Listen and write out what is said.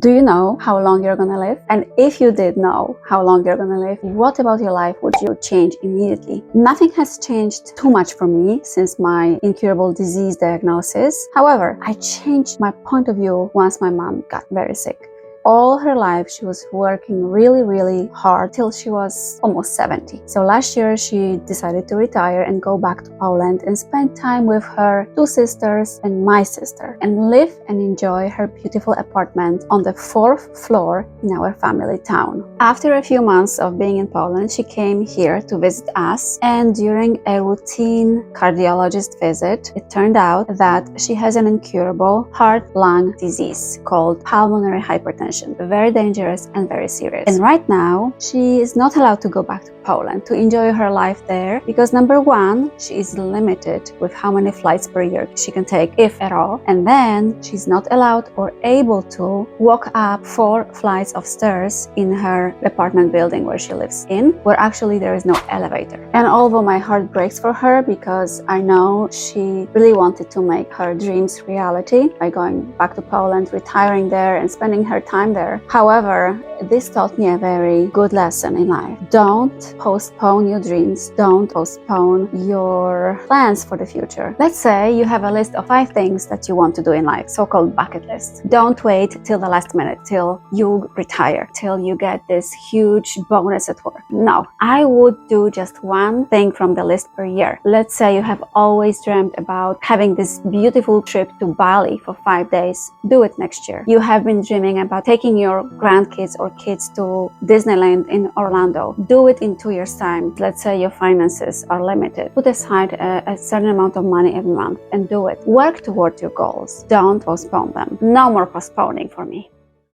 Do you know how long you're gonna live? And if you did know how long you're gonna live, what about your life would you change immediately? Nothing has changed too much for me since my incurable disease diagnosis. However, I changed my point of view once my mom got very sick. All her life, she was working really hard till she was almost 70. So last year, she decided to retire and go back to Poland and spend time with her two sisters and my sister and live and enjoy her beautiful apartment on the 4th floor in our family town. After a few months of being in Poland, she came here to visit us, and during a routine cardiologist visit, it turned out that she has an incurable heart-lung disease called pulmonary hypertension. Very dangerous and very serious. And right now, she is not allowed to go back to Poland to enjoy her life there because number one, she is limited with how many flights per year she can take, if at all. And then she's not allowed or able to walk up 4 flights of stairs in her apartment building where she lives in, where actually there is no elevator. And although my heart breaks for her because I know she really wanted to make her dreams reality by going back to Poland, retiring there and spending her time there. However, this taught me a very good lesson in life. Don't postpone your dreams. Don't postpone your plans for the future. Let's say you have a list of 5 things that you want to do in life, so-called bucket list. Don't wait till the last minute, till you retire, till you get this huge bonus at work. No, I would do just one thing from the list per year. Let's say you have always dreamt about having this beautiful trip to Bali for 5 days. Do it next year. You have been dreaming about taking your grandkids or kids to Disneyland in Orlando. Do it in 2 years' time. Let's say your finances are limited. Put aside a certain amount of money every month and do it. Work towards your goals. Don't postpone them. No more postponing for me.